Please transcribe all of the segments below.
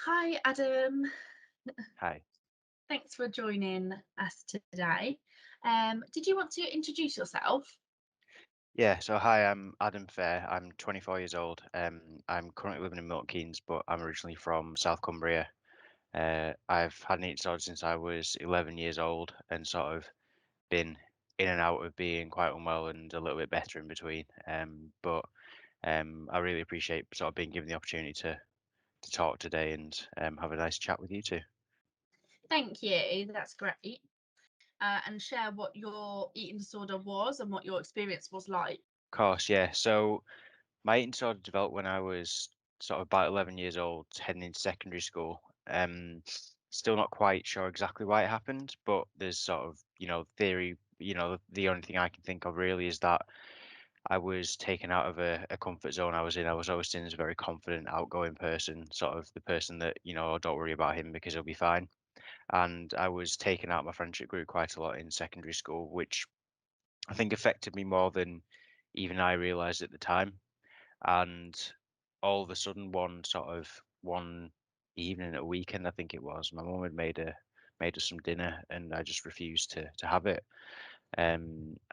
Hi, Adam. Hi. Thanks for joining us today. Did you want to introduce yourself? Yeah, so hi, I'm Adam Fair. I'm 24 years old. I'm currently living in Milton Keynes, but I'm originally from South Cumbria. I've had an eating disorder since I was 11 years old and sort of been in and out of being quite unwell and a little bit better in between. But I really appreciate sort of being given the opportunity to talk today and have a nice chat with you too. Thank you. That's great. And share what your eating disorder was and what your experience was like. Of course, yeah. So my eating disorder developed when I was sort of about 11 years old, heading into secondary school. Still not quite sure exactly why it happened, but there's sort of, theory, the only thing I can think of really is that I was taken out of a comfort zone I was in. I was always seen as a very confident, outgoing person, sort of the person that, "Oh, don't worry about him because he'll be fine." And I was taken out of my friendship group quite a lot in secondary school, which I think affected me more than even I realized at the time. And all of a sudden, one evening at a weekend, I think it was, my mum had made us some dinner, and I just refused to have it. I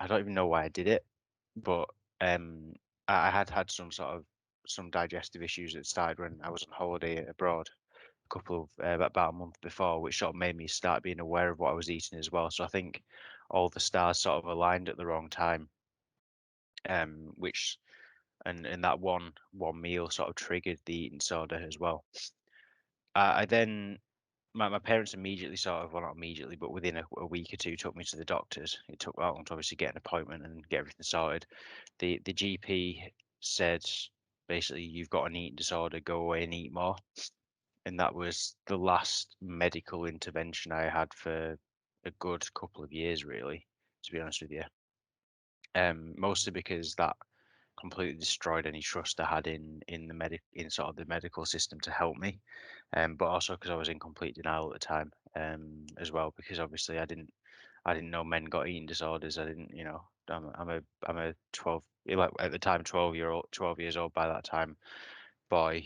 don't even know why I did it, but um, I had had some digestive issues that started when I was on holiday abroad a couple of about a month before, which sort of made me start being aware of what I was eating as well. So I think all the stars sort of aligned at the wrong time, which and that one meal sort of triggered the eating disorder as well. I then my parents immediately sort of, well, not immediately, but within a week or two took me to the doctors. It took that long to obviously get an appointment and get everything sorted. The GP said basically you've got an eating disorder, go away and eat more. And that was the last medical intervention I had for a good couple of years, really, to be honest with you. Mostly because that completely destroyed any trust I had in in sort of the medical system to help me, but also because I was in complete denial at the time, as well, because obviously I didn't know men got eating disorders. I didn't, I'm a 12, like at the time 12 years old by that time boy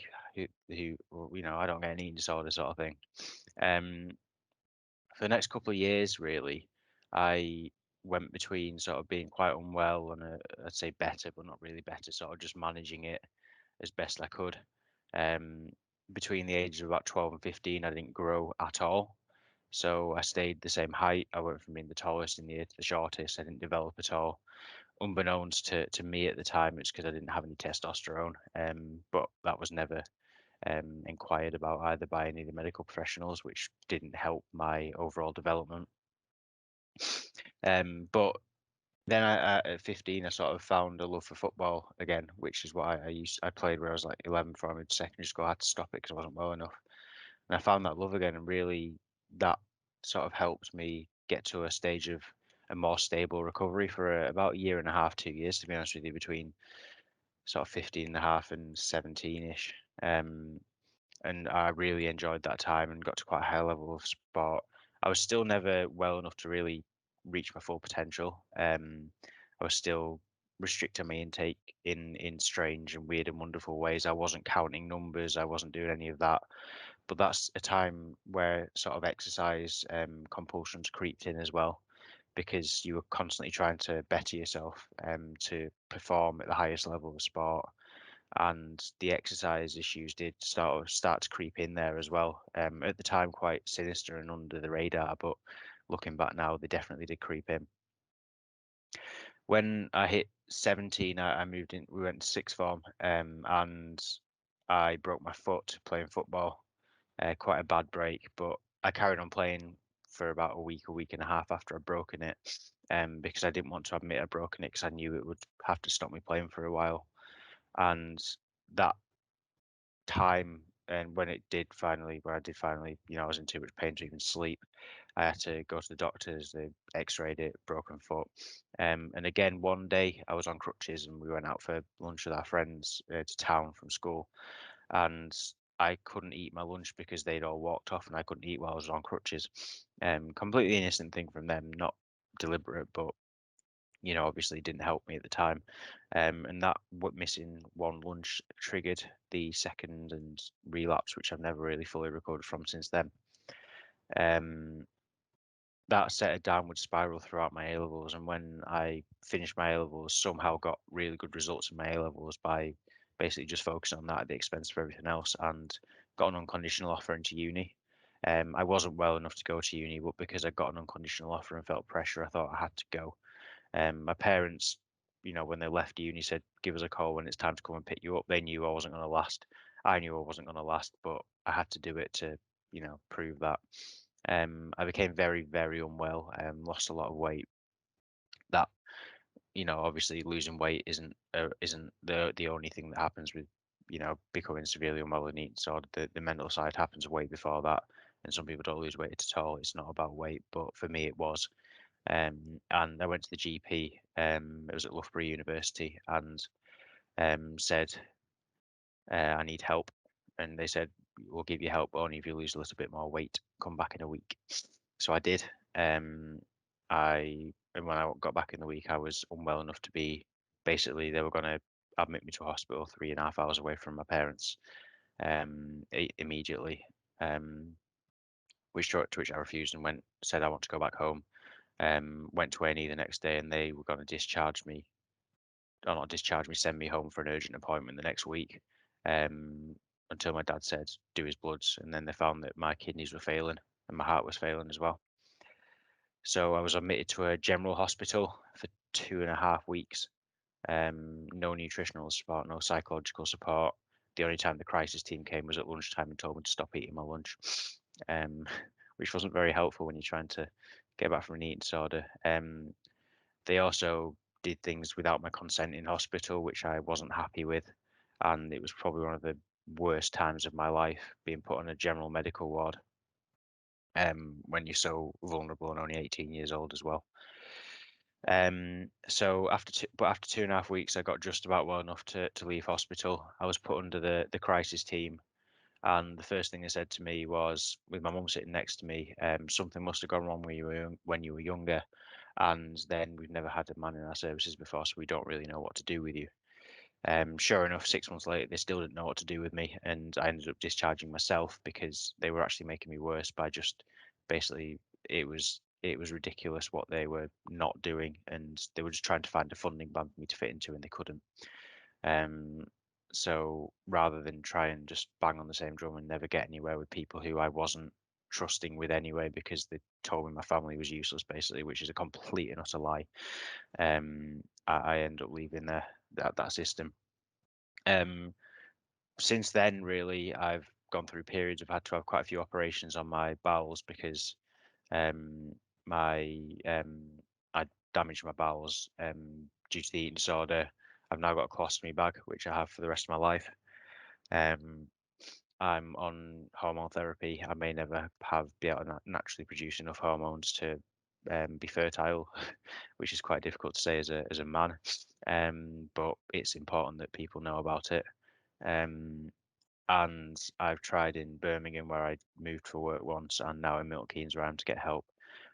who well, I don't get an eating disorder sort of thing. Um, for the next couple of years, really, I went between sort of being quite unwell and I'd say better, but not really better, sort of just managing it as best I could. Um, Between the ages of about 12 and 15, I didn't grow at all. So I stayed the same height. I went from being the tallest in the year to the shortest. I didn't develop at all. Unbeknownst to me at the time, it's because I didn't have any testosterone. But that was never inquired about either by any of the medical professionals, which didn't help my overall development. But then at 15, I sort of found a love for football again, which is what I played when I was like 11 before I moved to secondary school. I had to stop it because I wasn't well enough. And I found that love again, and really that sort of helped me get to a stage of a more stable recovery for about a year and a half, 2 years, to be honest with you, between sort of 15 and a half and 17-ish. And I really enjoyed that time and got to quite a high level of sport. I was still never well enough to really reach my full potential. I was still restricting my intake in strange and weird and wonderful ways. I wasn't counting numbers. I wasn't doing any of that. But that's a time where sort of exercise compulsions creeped in as well, because you were constantly trying to better yourself to perform at the highest level of sport, and the exercise issues did start to creep in there as well. At the time, quite sinister and under the radar, but looking back now, they definitely did creep in. When I hit 17, I moved in. We went to sixth form, and I broke my foot playing football. Quite a bad break, but I carried on playing for about a week and a half after I'd broken it, because I didn't want to admit I'd broken it because I knew it would have to stop me playing for a while. And that time, and when it did finally, where I did finally, I was in too much pain to even sleep. I had to go to the doctors. They x-rayed it, broken foot. And again, one day I was on crutches and we went out for lunch with our friends to town from school, and I couldn't eat my lunch because they'd all walked off and I couldn't eat while I was on crutches. Completely innocent thing from them, not deliberate, but obviously didn't help me at the time. And that missing one lunch triggered the second and relapse, which I've never really fully recovered from since then. Um, that set a downward spiral throughout my A levels, and when I finished my A levels, somehow got really good results in my A levels by basically just focusing on that at the expense of everything else, and got an unconditional offer into uni. I wasn't well enough to go to uni, but because I got an unconditional offer and felt pressure, I thought I had to go. My parents, when they left uni, said, "Give us a call when it's time to come and pick you up." They knew I wasn't going to last. I knew I wasn't going to last, but I had to do it to, prove that. I became very, very unwell. Lost a lot of weight. That, obviously losing weight isn't the only thing that happens with, becoming severely unwell and eating disorder. The mental side happens way before that. And some people don't lose weight at all. It's not about weight, but for me it was. And I went to the GP. It was at Loughborough University, and said, I need help. And they said, we'll give you help, but only if you lose a little bit more weight. Come back in a week. So I did. Um, and when I got back in the week, I was unwell enough to be, basically they were going to admit me to a hospital 3.5 hours away from my parents, immediately. Um, to which I refused and said I want to go back home. Went to A&E the next day, and they were going to discharge me, or not discharge me, send me home for an urgent appointment the next week. Um, until my dad said do his bloods, and then they found that my kidneys were failing and my heart was failing as well. So I was admitted to a general hospital for 2.5 weeks. No nutritional support, no psychological support. The only time the crisis team came was at lunchtime and told me to stop eating my lunch, um, which wasn't very helpful when you're trying to get back from an eating disorder. They also did things without my consent in hospital, which I wasn't happy with. And it was probably one of the worst times of my life, being put on a general medical ward, when you're so vulnerable and only 18 years old as well. So after 2.5 weeks, I got just about well enough to leave hospital. I was put under the crisis team, and the first thing they said to me was, with my mum sitting next to me, something must have gone wrong when you were younger, and then we've never had a man in our services before, so we don't really know what to do with you. Sure enough, 6 months later, they still didn't know what to do with me, and I ended up discharging myself because they were actually making me worse by just basically it was ridiculous what they were not doing, and they were just trying to find a funding band for me to fit into, and they couldn't. Um, so rather than try and just bang on the same drum and never get anywhere with people who I wasn't trusting with anyway, because they told me my family was useless, basically, which is a complete and utter lie. I end up leaving that system. Um, since then, really, I've gone through periods. I've had to have quite a few operations on my bowels because um, my I damaged my bowels due to the eating disorder. I've now got a colostomy bag, which I have for the rest of my life. Um, I'm on hormone therapy. I may never be able to naturally produce enough hormones to be fertile, which is quite difficult to say as a man. But it's important that people know about it. Um, and I've tried in Birmingham, where I moved for work once, and now in Milton Keynes where I am to get help.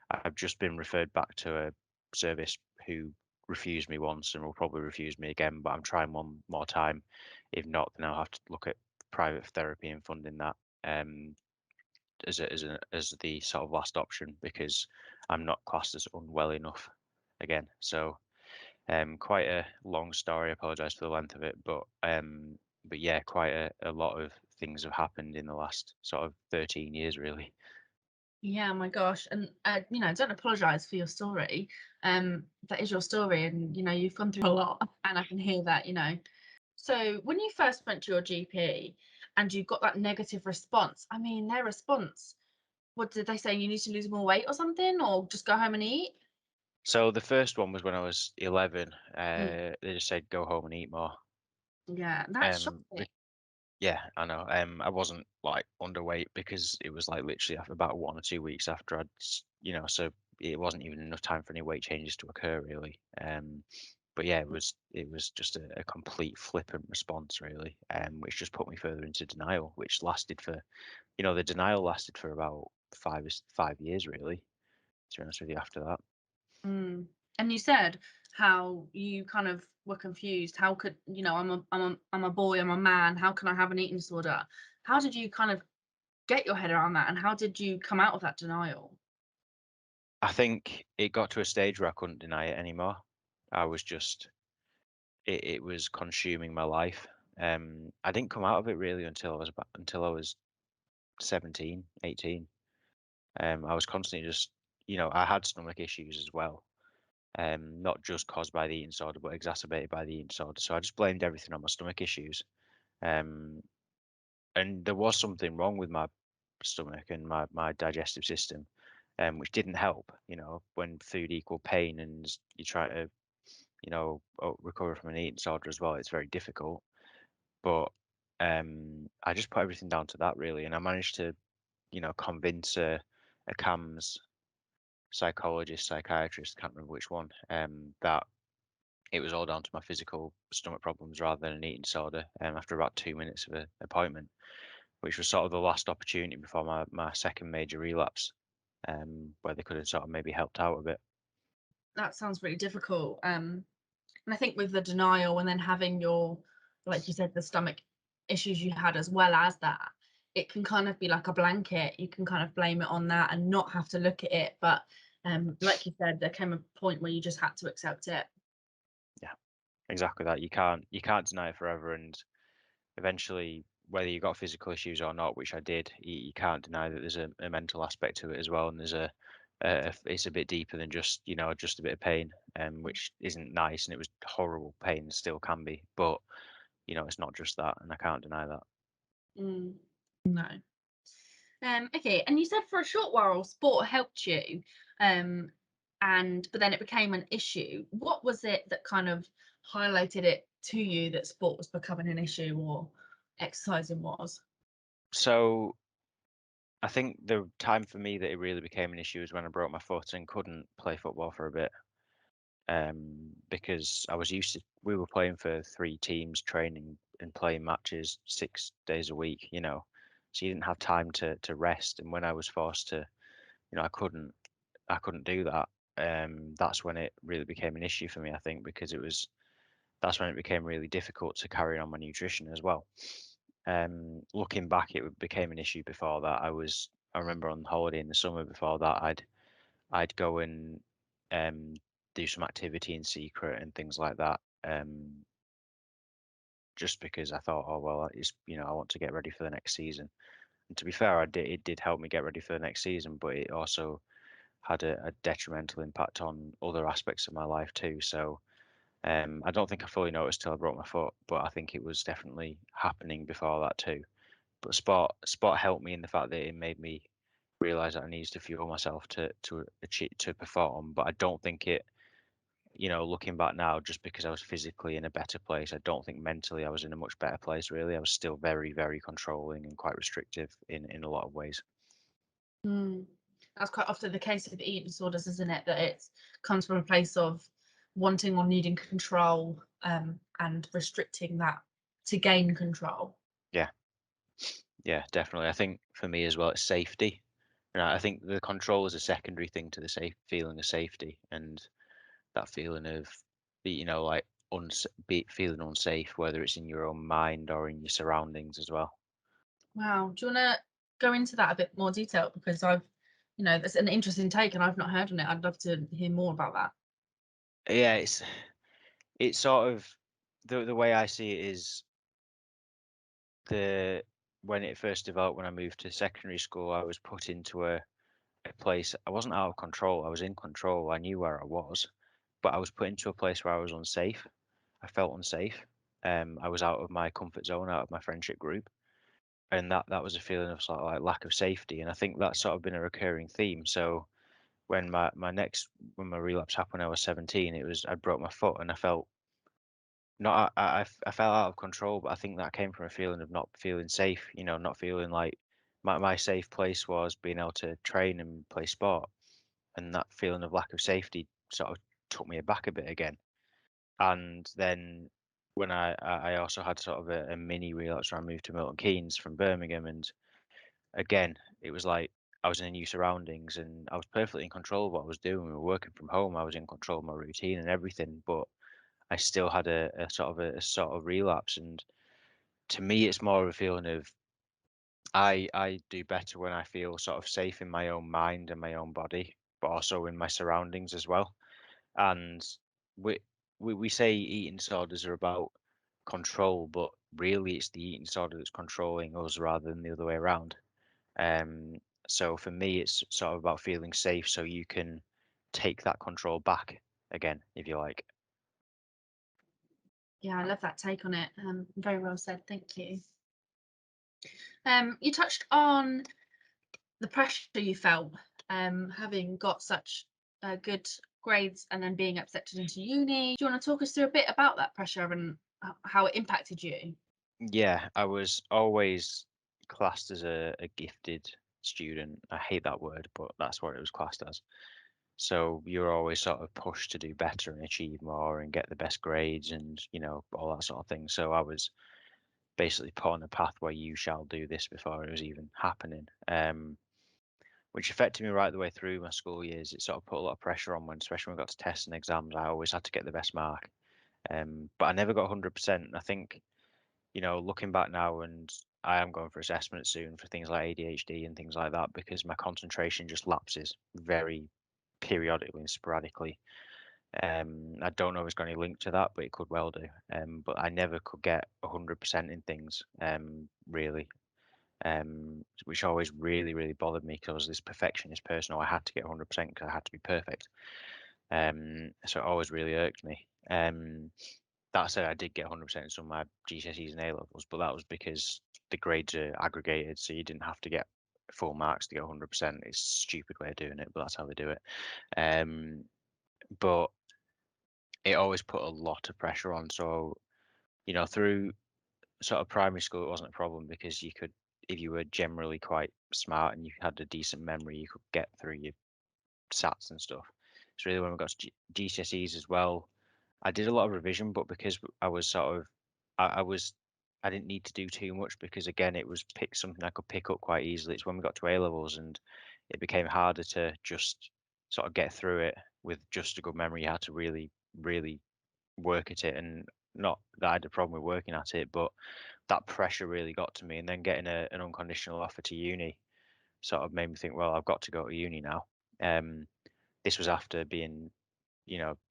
I've just been referred back to a service who refused me once and will probably refuse me again, but I'm trying one more time. If not, then I'll have to look at private therapy and funding that, um, as the sort of last option, because I'm not classed as unwell enough again. So quite a long story. I apologise for the length of it, but yeah, quite a lot of things have happened in the last sort of 13 years, really. Yeah, my gosh. And don't apologize for your story. That is your story, and you've gone through a lot, and I can hear that. So when you first went to your GP and you got that negative response, I mean, their response, what did they say? You need to lose more weight or something, or just go home and eat? So the first one was when I was 11. Mm, They just said go home and eat more. yeah, that's Um, shocking. yeah, I know. I wasn't like underweight because it was like literally after about 1 or 2 weeks after so it wasn't even enough time for any weight changes to occur really. But yeah, it was just a complete flippant response really, which just put me further into denial, which lasted for, the denial lasted for about 5 years really, to be honest with you, after that. Mm. And you said how you kind of were confused. How could, I'm a boy, I'm a man. How can I have an eating disorder? How did you kind of get your head around that, and how did you come out of that denial? I think it got to a stage where I couldn't deny it anymore. I was just it was consuming my life. I didn't come out of it really until I was 17, 18. I was constantly just, I had stomach issues as well. Not just caused by the eating disorder, but exacerbated by the eating disorder. So I just blamed everything on my stomach issues. Um, and there was something wrong with my stomach and my digestive system, which didn't help. When food equal pain and you try to, recover from an eating disorder as well, it's very difficult. But I just put everything down to that really, and I managed to, convince a CAMS psychologist, psychiatrist, can't remember which one, that it was all down to my physical stomach problems rather than an eating disorder. After about 2 minutes of an appointment, which was sort of the last opportunity before my second major relapse, where they could have sort of maybe helped out a bit. That sounds really difficult. And I think with the denial and then having your, like you said, the stomach issues you had as well as that, it can kind of be like a blanket. You can kind of blame it on that and not have to look at it. But like you said, there came a point where you just had to accept it. Yeah, exactly that. You can't deny it forever, and eventually, whether you got physical issues or not, which I did, you can't deny that there's a mental aspect to it as well, and it's a bit deeper than just a bit of pain, which isn't nice, and it was horrible pain, still can be, but it's not just that, and I can't deny that. Mm, no. Okay, and you said for a short while sport helped you, um, and but then it became an issue. What was it that kind of highlighted it to you that sport was becoming an issue or exercising was? So I think the time for me that it really became an issue was when I broke my foot and couldn't play football for a bit. Because I was used to we were playing for 3 teams, training and playing matches 6 days a week, so you didn't have time to rest, and when I was forced to, I couldn't do that. That's when it really became an issue for me, I think, because that's when it became really difficult to carry on my nutrition as well. Looking back, it became an issue before that. I remember on holiday in the summer before that, I'd go and um, do some activity in secret and things like that. Just because I thought, oh well, I want to get ready for the next season. And to be fair, it did help me get ready for the next season, but it also had a detrimental impact on other aspects of my life too. So I don't think I fully noticed till I broke my foot, but I think it was definitely happening before that too. But sport helped me in the fact that it made me realize that I needed to fuel myself to achieve to perform. But I don't think it, looking back now, just because I was physically in a better place, I don't think mentally I was in a much better place. Really, I was still very, very controlling and quite restrictive in a lot of ways. Mm. That's quite often the case with eating disorders, isn't it? That it comes from a place of wanting or needing control, and restricting that to gain control. Yeah, yeah, definitely. I think for me as well, it's safety. And I think the control is a secondary thing to the safe feeling of safety and that feeling of, like feeling unsafe, whether it's in your own mind or in your surroundings as well. Wow. Do you want to go into that a bit more detail? Because that's an interesting take and I've not heard on it. I'd love to hear more about that. Yeah, it's sort of the way I see it is the when it first developed when I moved to secondary school, I was put into a place. I wasn't out of control. I was in control. I knew where I was, but I was put into a place where I was unsafe. I felt unsafe. I was out of my comfort zone, out of my friendship group, and that was a feeling of sort of like lack of safety. And I think that's sort of been a recurring theme. So when when my relapse happened when I was 17, I broke my foot and I felt not I felt out of control, but I think that came from a feeling of not feeling safe, not feeling like my safe place was being able to train and play sport, and that feeling of lack of safety sort of took me aback a bit again. And then when I also had sort of a mini relapse when I moved to Milton Keynes from Birmingham, and again it was like I was in new surroundings and I was perfectly in control of what I was doing. We were working from home. I was in control of my routine and everything, but I still had a sort of relapse. And to me, it's more of a feeling of I do better when I feel sort of safe in my own mind and my own body, but also in my surroundings as well. And we we say eating disorders are about control, but really it's the eating disorder that's controlling us rather than the other way around. Um, so for me, it's sort of about feeling safe so you can take that control back again, if you like. Yeah, I love that take on it. Very well said. Thank you. You touched on the pressure you felt, having got such good grades and then being accepted into uni. Do you want to talk us through a bit about that pressure and how it impacted you? Yeah, I was always classed as a gifted student. I hate that word, but that's what it was classed as. So you're always sort of pushed to do better and achieve more and get the best grades and, all that sort of thing. So I was basically put on a path where you shall do this before it was even happening. Which affected me right the way through my school years. It sort of put a lot of pressure on when, especially when we got to tests and exams. I always had to get the best mark. But I never got 100%. I think, looking back now, and I am going for assessment soon for things like ADHD and things like that because my concentration just lapses very periodically and sporadically. I don't know if it's got any link to that, but it could well do. But I never could get 100% in things, really, which always really, really bothered me because I was this perfectionist person. I had to get 100% because I had to be perfect. So it always really irked me. That said, I did get 100% in some of my GCSEs and A levels, but that was because the grades are aggregated, so you didn't have to get full marks to get 100%. It's a stupid way of doing it, but that's how they do it. But it always put a lot of pressure on. So, through sort of primary school, it wasn't a problem because you could, if you were generally quite smart and you had a decent memory, you could get through your SATs and stuff. It's really when we got to GCSEs as well. I did a lot of revision, but because I was sort of, I was, I didn't need to do too much because again, it was pick something I could pick up quite easily. It's when we got to A levels and it became harder to just sort of get through it with just a good memory. You had to really, really work at it, and not that I had a problem with working at it, but that pressure really got to me. And then getting an unconditional offer to uni sort of made me think, well, I've got to go to uni now. Um, this was after being,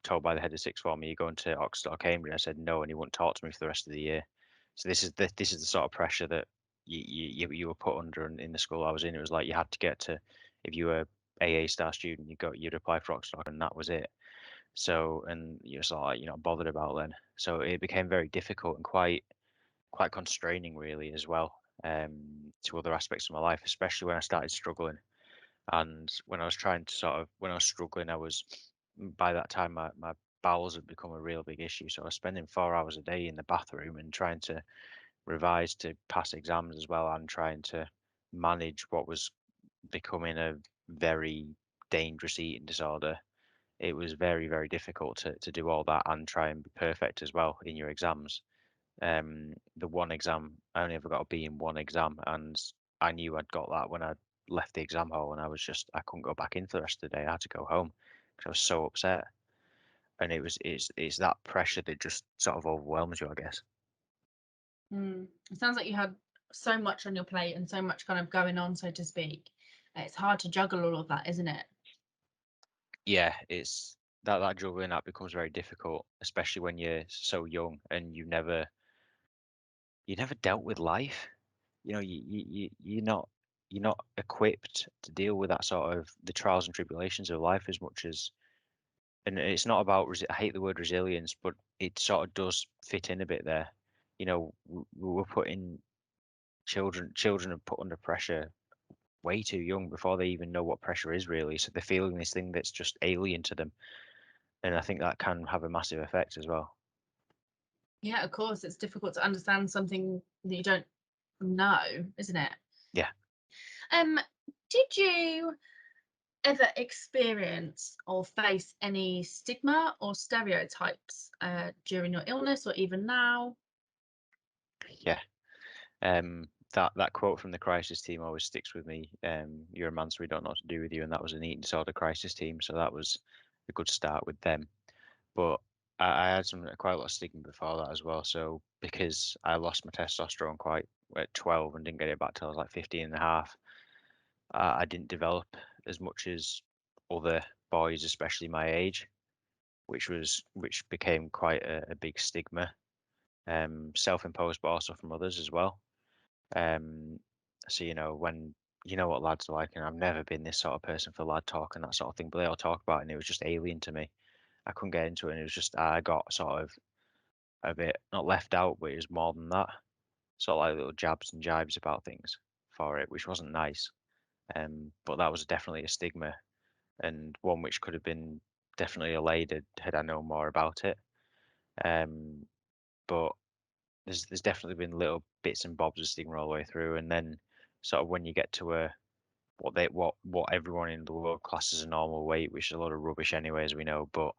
told by the head of sixth form, "Are you going to Oxford or Cambridge?" I said no, and he wouldn't talk to me for the rest of the year. So this is the sort of pressure that you were put under in the school I was in. It was like you had to get to, if you were AA star student, you'd apply for Oxford, and that was it. So, and you're sort of like, you're not bothered about then. So it became very difficult and quite constraining really as well, to other aspects of my life, especially when I started struggling. And when I was trying to when I was struggling, by that time, my bowels had become a real big issue. So I was spending 4 hours a day in the bathroom and trying to revise to pass exams as well and trying to manage what was becoming a very dangerous eating disorder. It was very, very difficult to do all that and try and be perfect as well in your exams. The one exam, I only ever got a B in one exam, and I knew I'd got that when I left the exam hall, and I couldn't go back in for the rest of the day. I had to go home because I was so upset. And it's that pressure that just sort of overwhelms you, I guess. It sounds like you had so much on your plate and so much kind of going on, so to speak. It's hard to juggle all of that, isn't it? Yeah, it's that juggling that becomes very difficult, especially when you're so young and you never dealt with life. You're not equipped to deal with that sort of the trials and tribulations of life as much as, and it's not about I hate the word resilience, but it sort of does fit in a bit there. We're putting children are put under pressure way too young before they even know what pressure is really. So they're feeling this thing that's just alien to them, and I think that can have a massive effect as well. Yeah, of course. It's difficult to understand something that you don't know, isn't it? Yeah, Um, did you ever experience or face any stigma or stereotypes during your illness or even now? yeah. that quote from the crisis team always sticks with me. You're a man, so we don't know what to do with you, and that was an eating disorder crisis team, so that was a good start with them. But I had some quite a lot of stigma before that as well. So because I lost my testosterone quite at 12 and didn't get it back till I was like 15 and a half, I didn't develop as much as other boys, especially my age, which became quite a big stigma, self-imposed, but also from others as well. Um, so when you know what lads are like, and I've never been this sort of person for lad talk and that sort of thing, but they all talk about it, and it was just alien to me. I couldn't get into it, and it was just I got sort of a bit not left out, but it was more than that, sort of like little jabs and jibes about things for it, which wasn't nice. But that was definitely a stigma, and one which could have been definitely allayed had I known more about it. Um, but there's definitely been little bits and bobs of stigma all the way through, and then sort of when you get to a what everyone in the world classes a normal weight, which is a lot of rubbish anyway, as we know. But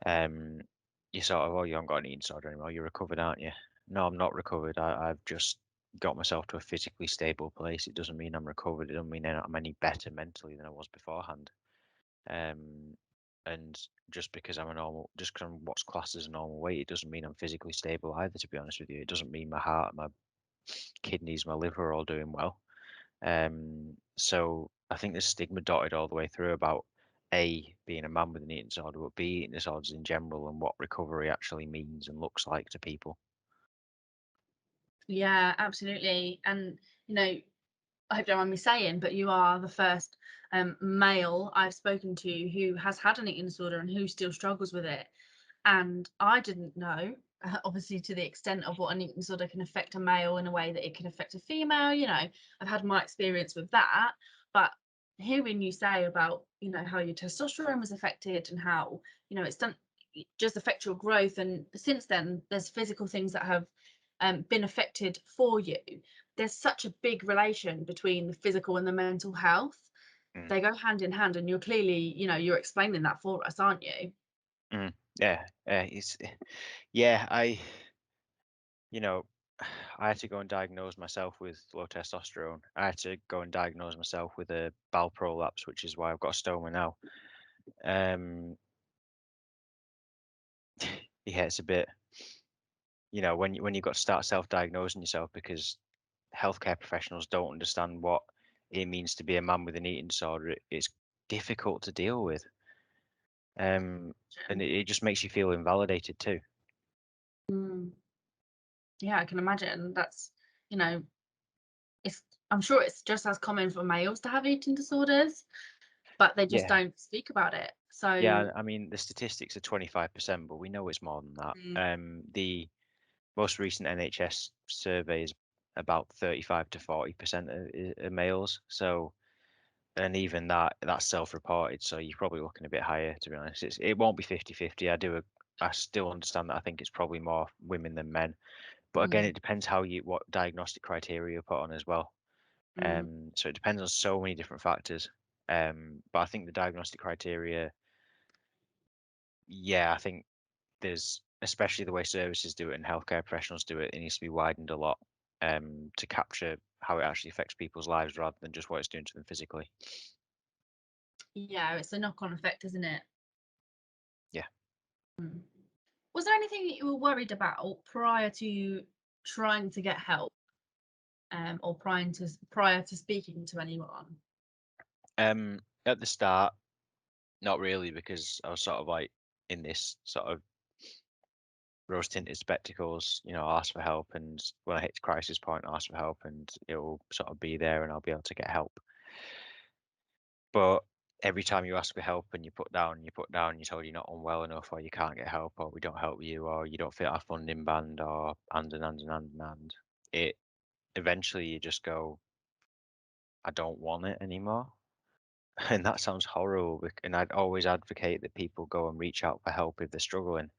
um, you sort of, oh, you haven't got an eating disorder anymore. You're recovered, aren't you? No, I'm not recovered. I've just got myself to a physically stable place. It doesn't mean I'm recovered. It doesn't mean I'm any better mentally than I was beforehand. Um, and just because just because I'm what's classed as a normal weight, it doesn't mean I'm physically stable either. To be honest with you, it doesn't mean my heart, my kidneys, my liver are all doing well. So I think there's stigma dotted all the way through about A, being a man with an eating disorder, but B, eating disorders in general and what recovery actually means and looks like to people. Yeah, absolutely. And I hope you don't mind me saying, but you are the first male I've spoken to who has had an eating disorder and who still struggles with it. And I didn't know, obviously, to the extent of what an eating disorder can affect a male in a way that it can affect a female. I've had my experience with that, but hearing you say about, how your testosterone was affected and how, it's done, it just affect your growth. And since then, there's physical things that have been affected for you. There's such a big relation between the physical and the mental health. Mm, They go hand in hand, and you're clearly, you're explaining that for us, aren't you? mm, yeah, yeah, you know, I had to go and diagnose myself with low testosterone. I had to go and diagnose myself with a bowel prolapse, which is why I've got a stoma now. Um, yeah, it's a bit, when you've got to start self-diagnosing yourself because healthcare professionals don't understand what it means to be a man with an eating disorder. It's difficult to deal with, um, and it just makes you feel invalidated too. Mm. Yeah, I can imagine. That's, you know, it's I'm sure it's just as common for males to have eating disorders, but they just Yeah, don't speak about it. So, yeah. I mean, the statistics are 25%, but we know it's more than that. mm, The most recent NHS survey is about 35 to 40% are males. So, and even that's self-reported, so you're probably looking a bit higher, to be honest. It won't be 50-50. I still understand that I think it's probably more women than men. But again, mm, it depends what diagnostic criteria you put on as well. mm, So it depends on so many different factors. But I think the diagnostic criteria, yeah, I think there's especially the way services do it and healthcare professionals do it, it needs to be widened a lot to capture how it actually affects people's lives rather than just what it's doing to them physically. yeah, it's a knock-on effect, isn't it? Yeah. Mm. Was there anything that you were worried about prior to trying to get help, or prior to speaking to anyone? At the start, not really, because I was sort of like in this sort of rose tinted spectacles, I'll ask for help, and when I hit the crisis point, I'll ask for help, and it'll sort of be there, and I'll be able to get help. But every time you ask for help and you put down, you're told you're not unwell enough, or you can't get help, or we don't help you, or you don't fit our funding band, or and. It eventually you just go, I don't want it anymore. And that sounds horrible. And I'd always advocate that people go and reach out for help if they're struggling.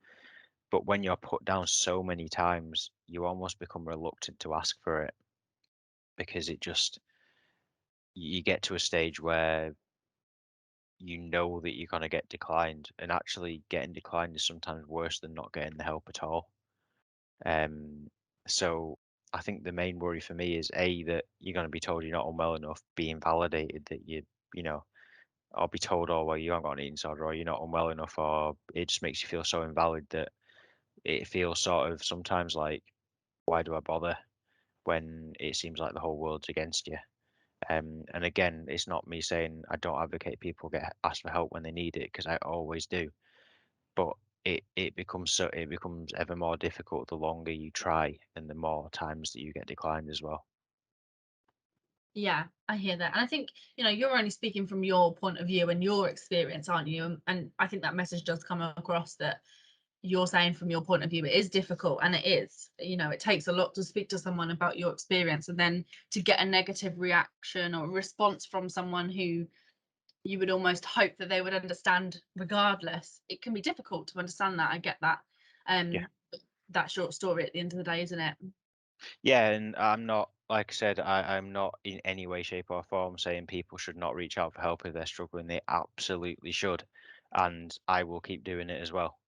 But when you're put down so many times, you almost become reluctant to ask for it because you get to a stage where you know that you're going to get declined, and actually getting declined is sometimes worse than not getting the help at all. Um, so I think the main worry for me is A, that you're going to be told you're not unwell enough, be invalidated that you know, or be told, oh, well, you haven't got an eating disorder, or you're not unwell enough, or it just makes you feel so invalid that it feels sort of sometimes like, why do I bother when it seems like the whole world's against you? And again, it's not me saying I don't advocate people get asked for help when they need it, because I always do. But it becomes ever more difficult the longer you try and the more times that you get declined as well. Yeah, I hear that. And I think, you're only speaking from your point of view and your experience, aren't you? And I think that message does come across that you're saying from your point of view, it is difficult, and it is, it takes a lot to speak to someone about your experience and then to get a negative reaction or response from someone who you would almost hope that they would understand regardless. It can be difficult to understand that. I get that. Yeah. That short story at the end of the day, isn't it? Yeah, and I'm not, like I said, I'm not in any way, shape, or form saying people should not reach out for help if they're struggling. They absolutely should. And I will keep doing it as well.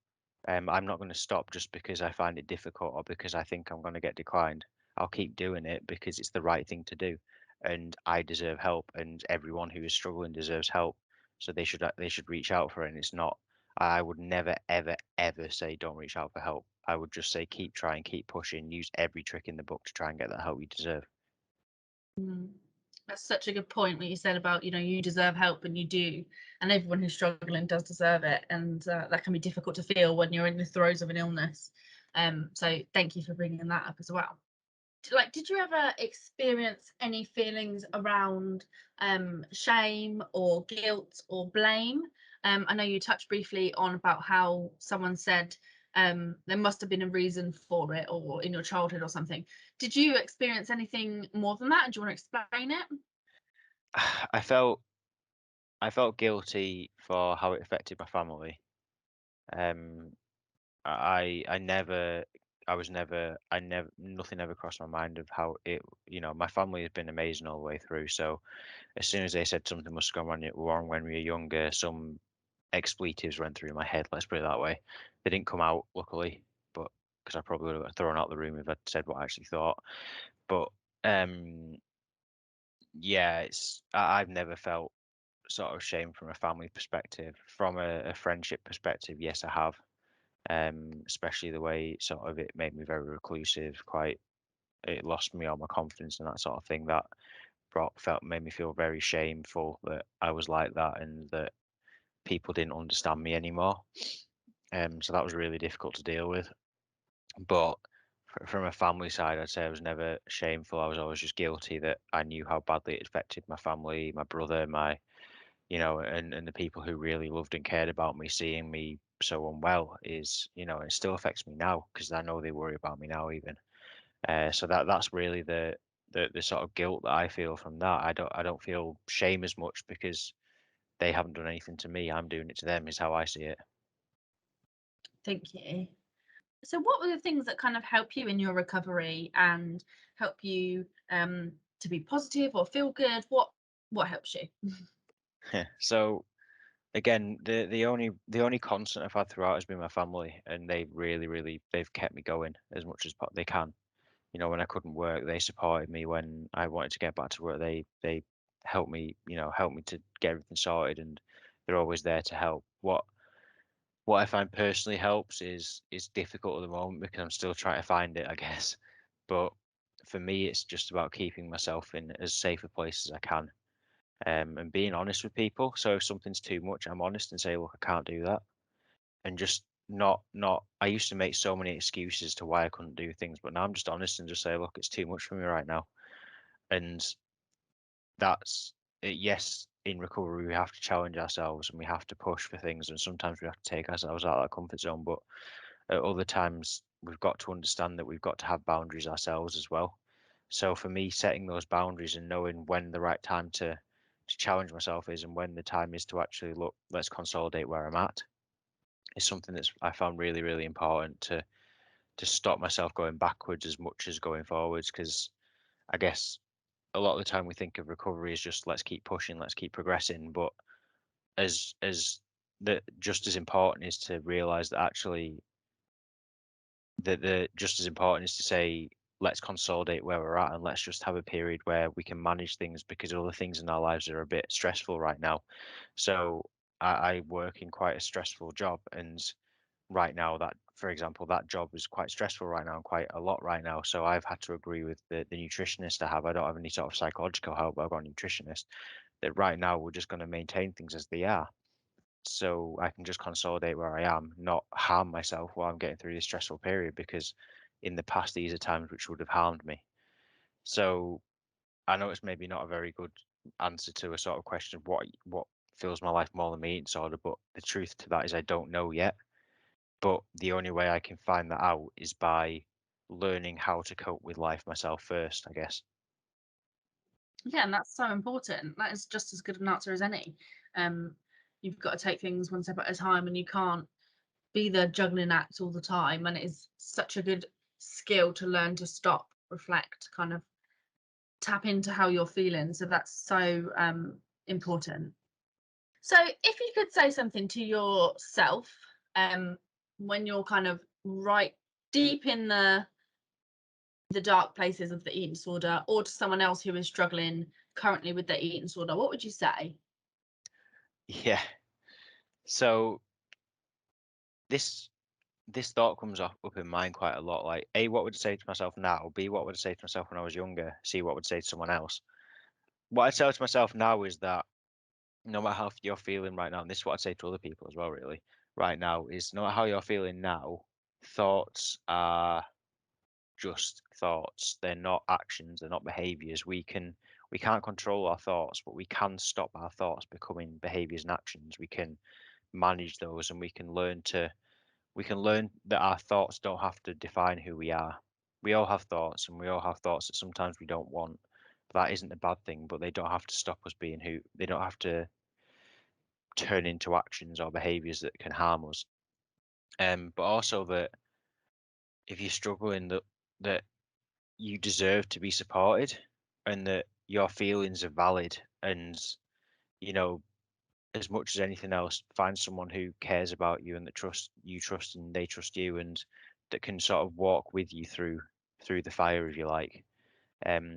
I'm not going to stop just because I find it difficult or because I think I'm going to get declined. I'll keep doing it because it's the right thing to do, and I deserve help, and everyone who is struggling deserves help. So they should reach out for it. And it's not. I would never, ever, ever say don't reach out for help. I would just say keep trying, keep pushing, use every trick in the book to try and get that help you deserve. Mm. That's such a good point, what you said about, you deserve help, and you do, and everyone who's struggling does deserve it, and that can be difficult to feel when you're in the throes of an illness. So thank you for bringing that up as well. Like, did you ever experience any feelings around shame or guilt or blame? I know you touched briefly on about how someone said there must have been a reason for it, or in your childhood or something. Did you experience anything more than that? And do you want to explain it? I felt I felt guilty for how it affected my family. Um, I never, I was never, I never, nothing ever crossed my mind of how it, my family has been amazing all the way through. So as soon as they said something must have gone wrong when we were younger, some expletives went through my head, let's put it that way. They didn't come out, luckily, but because I probably would have thrown out the room if I'd said what I actually thought. But um, yeah, I've never felt sort of shame from a family perspective. From a friendship perspective, yes, I have. Especially the way sort of it made me very reclusive, quite it lost me all my confidence and that sort of thing. That made me feel very shameful that I was like that and that people didn't understand me anymore. So that was really difficult to deal with. But from a family side, I'd say I was never shameful. I was always just guilty that I knew how badly it affected my family, my brother, and the people who really loved and cared about me, seeing me so unwell is, it still affects me now because I know they worry about me now even. So that's really the sort of guilt that I feel from that. I don't feel shame as much because they haven't done anything to me. I'm doing it to them is how I see it. Thank you. So, what were the things that kind of help you in your recovery and help you to be positive or feel good? What helps you? So again, the only constant I've had throughout has been my family, and they've really they've kept me going as much as they can. When I couldn't work, they supported me. When I wanted to get back to work, they helped me to get everything sorted, and they're always there to help. What I find personally helps is difficult at the moment because I'm still trying to find it, I guess. But for me, it's just about keeping myself in as safe a place as I can, and being honest with people. So if something's too much, I'm honest and say, look, I can't do that, and just not. I used to make so many excuses to why I couldn't do things, but now I'm just honest and just say, look, it's too much for me right now, and that's it. Yes, in recovery, we have to challenge ourselves and we have to push for things, and sometimes we have to take ourselves out of that comfort zone. But at other times, we've got to understand that we've got to have boundaries ourselves as well. So for me, setting those boundaries and knowing when the right time to challenge myself is and when the time is to actually look, let's consolidate where I'm at is something that's I found really important to stop myself going backwards as much as going forwards. Because I guess a lot of the time we think of recovery as just let's keep pushing, let's keep progressing. But as the just as important is to realize that actually that the just as important is to say let's consolidate where we're at and let's just have a period where we can manage things because other things in our lives are a bit stressful right now. So I work in quite a stressful job, and right now that, for example, that job is quite stressful right now and quite a lot right now. So I've had to agree with the nutritionist I have. I don't have any sort of psychological help, but I've got a nutritionist that right now we're just going to maintain things as they are. So I can just consolidate where I am, not harm myself while I'm getting through this stressful period, because in the past these are times which would have harmed me. So I know it's maybe not a very good answer to a sort of question of what fills my life more than my eating disorder, but the truth to that is I don't know yet. But the only way I can find that out is by learning how to cope with life myself first, I guess. Yeah, and that's so important. That is just as good an answer as any. Um, you've got to take things one step at a time, and you can't be the juggling act all the time. And it is such a good skill to learn to stop, reflect, kind of tap into how you're feeling. So that's so important. So if you could say something to yourself um, when you're kind of right deep in the dark places of the eating disorder, or to someone else who is struggling currently with their eating disorder, what would you say? Yeah. So this this thought comes up in mind quite a lot. Like, A, what would I say to myself now? B, what would I say to myself when I was younger? C, what would I say to someone else? What I'd say to myself now is that no matter how you're feeling right now, and this is what I'd say to other people as well, really, right now, is no matter how you're feeling now, thoughts are just thoughts. They're not actions, they're not behaviors. We can't control our thoughts, but we can stop our thoughts becoming behaviors and actions. We can manage those, and we can learn that our thoughts don't have to define who we are. We all have thoughts, and we all have thoughts that sometimes we don't want. That isn't a bad thing, but they don't have to stop us being who, they don't have to turn into actions or behaviors that can harm us. But also that if you're struggling, that you deserve to be supported, and that your feelings are valid, and you know, as much as anything else, find someone who cares about you and that trust and they trust you, and that can sort of walk with you through the fire, if you like.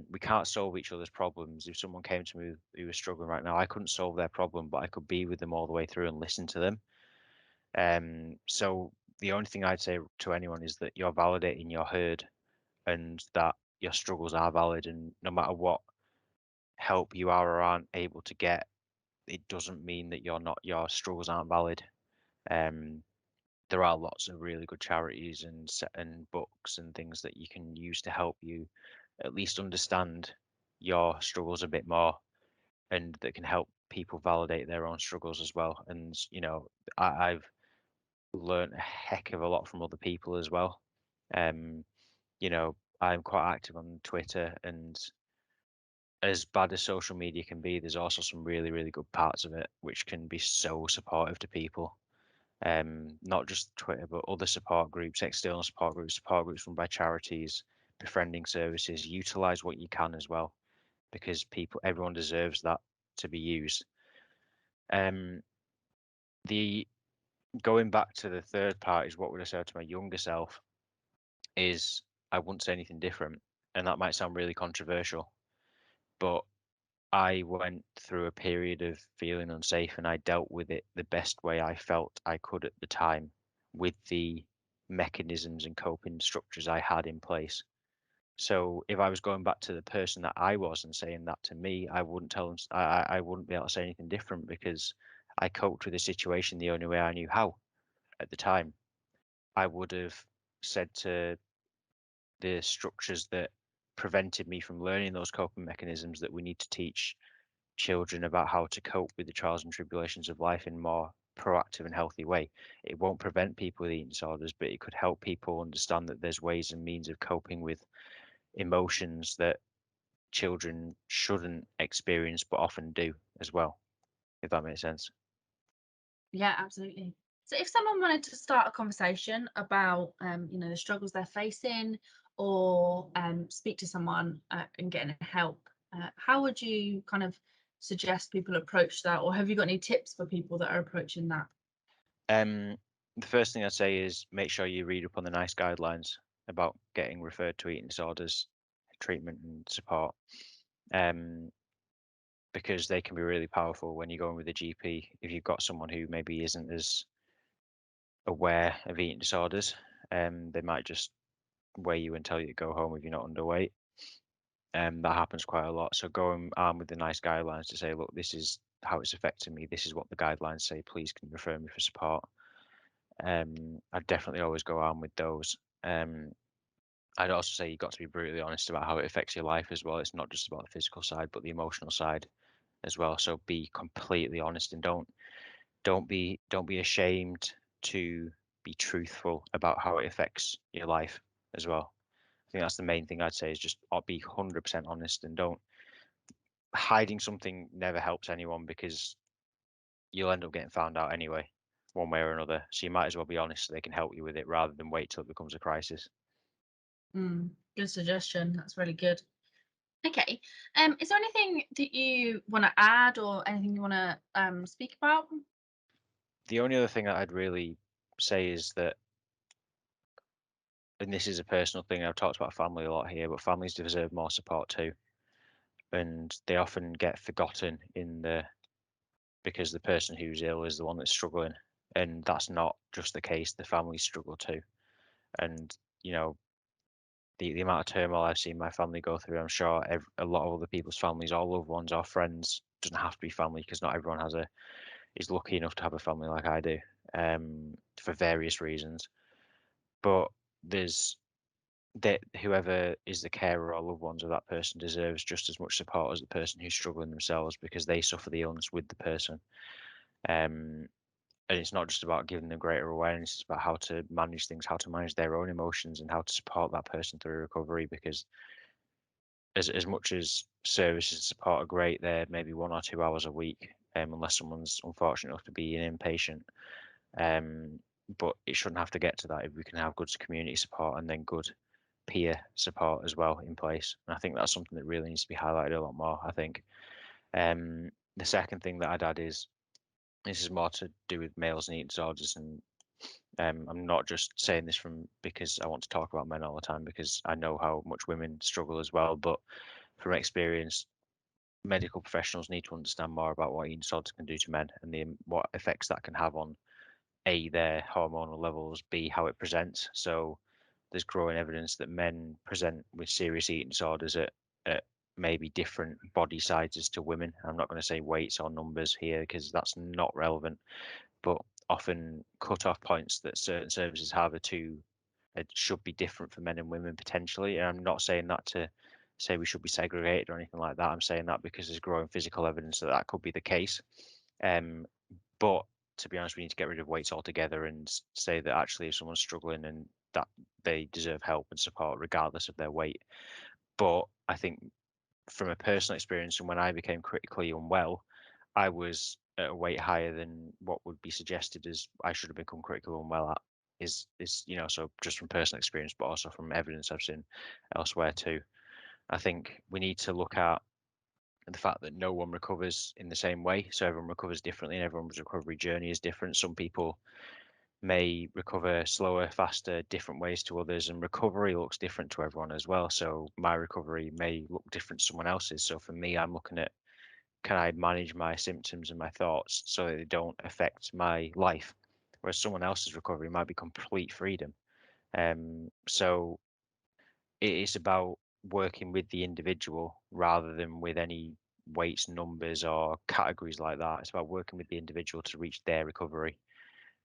We can't solve each other's problems. If someone came to me who was struggling right now, I couldn't solve their problem, but I could be with them all the way through and listen to them. So the only thing I'd say to anyone is that you're validating your herd, and that your struggles are valid, and no matter what help you are or aren't able to get, it doesn't mean that your struggles aren't valid. Um, there are lots of really good charities and books and things that you can use to help you at least understand your struggles a bit more, and that can help people validate their own struggles as well. And I've learned a heck of a lot from other people as well. Um, I'm quite active on Twitter, and as bad as social media can be, there's also some really, really good parts of it which can be so supportive to people. Not just Twitter, but other support groups, external support groups run by charities, befriending services. Utilize what you can as well, because everyone deserves that to be used. Um, the Going back to the third part is what would I say to my younger self is I wouldn't say anything different, and that might sound really controversial, but I went through a period of feeling unsafe, and I dealt with it the best way I felt I could at the time, with the mechanisms and coping structures I had in place. So if I was going back to the person that I was and saying that to me, I wouldn't tell them, I wouldn't be able to say anything different, because I coped with the situation the only way I knew how at the time. I would have said to the structures that prevented me from learning those coping mechanisms that we need to teach children about how to cope with the trials and tribulations of life in a more proactive and healthy way. It won't prevent people with eating disorders, but it could help people understand that there's ways and means of coping with emotions that children shouldn't experience but often do as well, if that makes sense. Yeah, absolutely. So if someone wanted to start a conversation about, the struggles they're facing, or speak to someone and getting help, how would you kind of suggest people approach that, or have you got any tips for people that are approaching that? Um, the first thing I'd say is make sure you read up on the NICE guidelines. about getting referred to eating disorders treatment and support, um, because they can be really powerful when you're going with a GP. If you've got someone who maybe isn't as aware of eating disorders, they might just weigh you and tell you to go home if you're not underweight. That happens quite a lot. So going armed with the nice guidelines to say, look, this is how it's affecting me. This is what the guidelines say. Please can you refer me for support. I'd definitely always go armed with those. I'd also say you've got to be brutally honest about how it affects your life as well. It's not just about the physical side, but the emotional side as well. So be completely honest and don't be ashamed to be truthful about how it affects your life as well. I think that's the main thing I'd say is just be 100% honest and don't hiding something never helps anyone because you'll end up getting found out anyway, one way or another. So you might as well be honest so they can help you with it rather than wait till it becomes a crisis. Good suggestion. That's really good. Okay. Is there anything that you want to add or anything you want to speak about? The only other thing that I'd really say is that, and this is a personal thing, I've talked about family a lot here, but families deserve more support too. And they often get forgotten in the because the person who's ill is the one that's struggling. And that's not just the case. The families struggle too. And, you know, the amount of turmoil I've seen my family go through, I'm sure a lot of other people's families, all loved ones, or friends, doesn't have to be family because not everyone is lucky enough to have a family like I do, for various reasons. But there's that whoever is the carer or loved ones of that person deserves just as much support as the person who's struggling themselves because they suffer the illness with the person. Um, and it's not just about giving them greater awareness, it's about how to manage things, how to manage their own emotions, and how to support that person through recovery. Because as much as services and support are great, they're maybe 1 or 2 hours a week, unless someone's unfortunate enough to be an inpatient. Um, but it shouldn't have to get to that if we can have good community support and then good peer support as well in place. And I think that's something that really needs to be highlighted a lot more. I think. The second thing that I'd add is this is more to do with males and eating disorders, and I'm not just saying this from because I want to talk about men all the time because I know how much women struggle as well. But from experience, medical professionals need to understand more about what eating disorders can do to men and what effects that can have on A, their hormonal levels, B, how it presents. So there's growing evidence that men present with serious eating disorders at maybe different body sizes to women. I'm not going to say weights or numbers here because that's not relevant, but often cut-off points that certain services have are too it should be different for men and women potentially. And I'm not saying that to say we should be segregated or anything like that. I'm saying that because there's growing physical evidence that that could be the case. Um, but to be honest, we need to get rid of weights altogether and say that actually if someone's struggling and that they deserve help and support regardless of their weight. But I think from a personal experience and when I became critically unwell, I was at a weight higher than what would be suggested as I should have become critically unwell at. Is so just from personal experience, but also from evidence I've seen elsewhere too. I think we need to look at the fact that no one recovers in the same way, so everyone recovers differently, and everyone's recovery journey is different. Some people may recover slower, faster, different ways to others, and recovery looks different to everyone as well. So my recovery may look different to someone else's. So for me, I'm looking at can I manage my symptoms and my thoughts so that they don't affect my life, whereas someone else's recovery might be complete freedom. So it is about working with the individual rather than with any weights, numbers, or categories like that. It's about working with the individual to reach their recovery,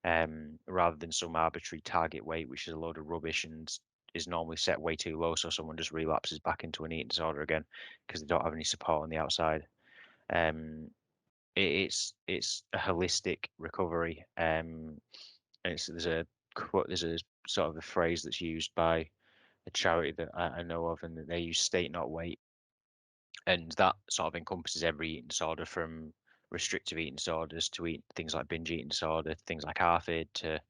rather than some arbitrary target weight, which is a load of rubbish and is normally set way too low, so someone just relapses back into an eating disorder again because they don't have any support on the outside. Um, it's a holistic recovery. There's a quote, there's a sort of a phrase that's used by a charity that I know of, and they use state not weight, and that sort of encompasses every eating disorder from restrictive eating disorders to eat things like binge eating disorder, things like ARFID to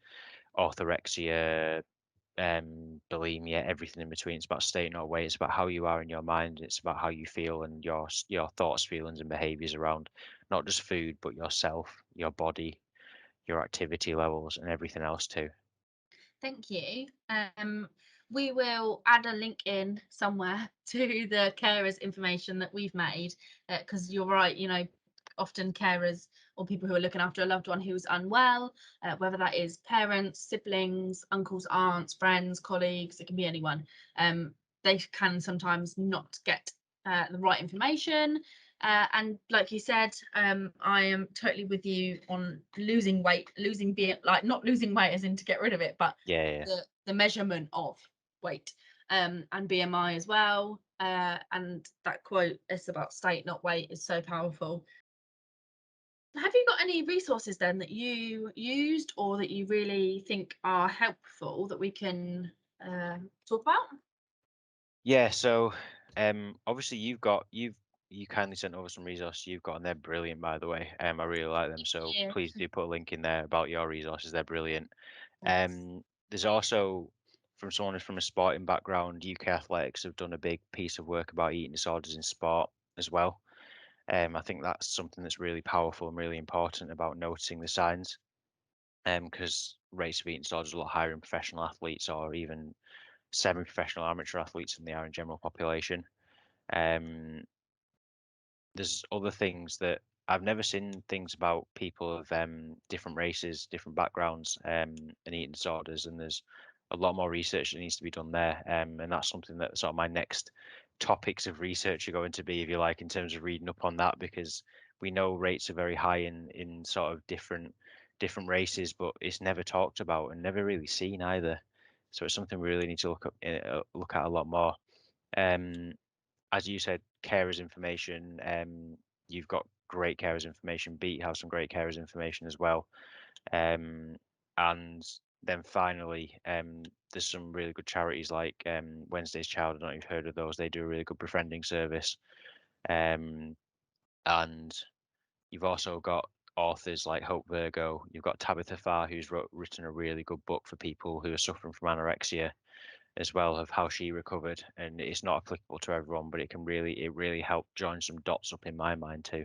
orthorexia, bulimia, everything in between. It's about staying not weight. It's about how you are in your mind. It's about how you feel and your thoughts, feelings, and behaviors around not just food, but yourself, your body, your activity levels, and everything else too. Thank you. we will add a link in somewhere to the carers information that we've made, because you're right, often carers or people who are looking after a loved one who's unwell, whether that is parents, siblings, uncles, aunts, friends, colleagues, it can be anyone. um, they can sometimes not get the right information. And like you said, I am totally with you on losing weight, losing being like not losing weight as in to get rid of it, but Yeah, yeah. the measurement of weight, and BMI as well. And that quote, "It's about state, not weight," is so powerful. Have you got any resources then that you used or that you really think are helpful that we can talk about? Yeah, so obviously you kindly sent over some resources you've got, and they're brilliant, by the way. I really like them, so Yeah. please do put a link in there about your resources. They're brilliant. Thanks. There's also, from someone who's from a sporting background, UK Athletics have done a big piece of work about eating disorders in sport as well. I think that's something that's really powerful and really important about noticing the signs. Because rates of eating disorders are a lot higher in professional athletes or even semi-professional amateur athletes than they are in general population. Um, there's other things that I've never seen things about people of different races, different backgrounds, and eating disorders, and there's a lot more research that needs to be done there. And that's something that sort of my next topics of research are going to be, if you like, in terms of reading up on that, because we know rates are very high in sort of different races, but it's never talked about and never really seen either. So it's something we really need to look at a lot more. Um, as you said, carers information. You've got great carers information. Beat has some great carers information as well. And then finally, there's some really good charities like Wednesday's Child. I don't know if you've heard of those. They do a really good befriending service. Um, and you've also got authors like Hope Virgo. You've got Tabitha Farr, who's written a really good book for people who are suffering from anorexia as well, of how she recovered, and it's not applicable to everyone, but it really helped join some dots up in my mind too.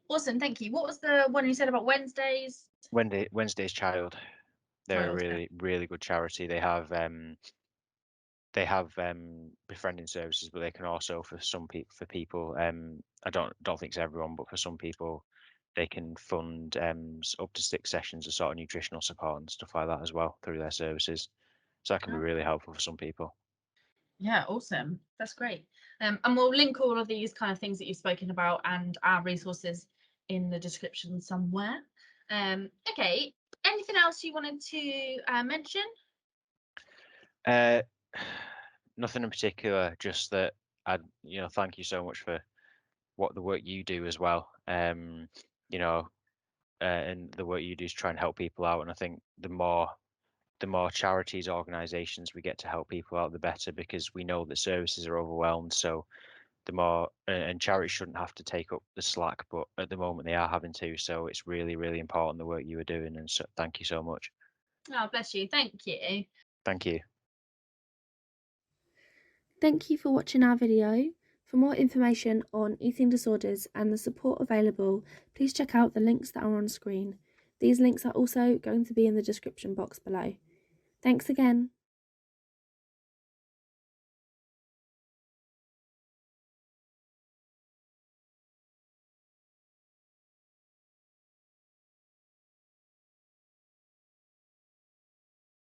Awesome, thank you. What was the one you said about Wednesdays? Wednesday's Child, they're a Child. really good charity. They have befriending services, but they can also, for people, I don't think it's everyone, but for some people they can fund up to 6 sessions of sort of nutritional support and stuff like that as well through their services. So that can be Oh, really helpful for some people. yeah, awesome. That's great. And we'll link all of these kind of things that you've spoken about and our resources in the description somewhere. Okay. Anything else you wanted to mention? Uh, Nothing in particular, just that thank you so much for what the work you do as well. You know, and the work you do is try and help people out. And I think the more charities, organisations we get to help people out, the better, because we know that services are overwhelmed. So the more, and charities shouldn't have to take up the slack, but at the moment they are having to. So it's really, really important the work you are doing. And so thank you so much. Oh, bless you. Thank you. Thank you. Thank you for watching our video. For more information on eating disorders and the support available, please check out the links that are on screen. These links are also going to be in the description box below. Thanks again.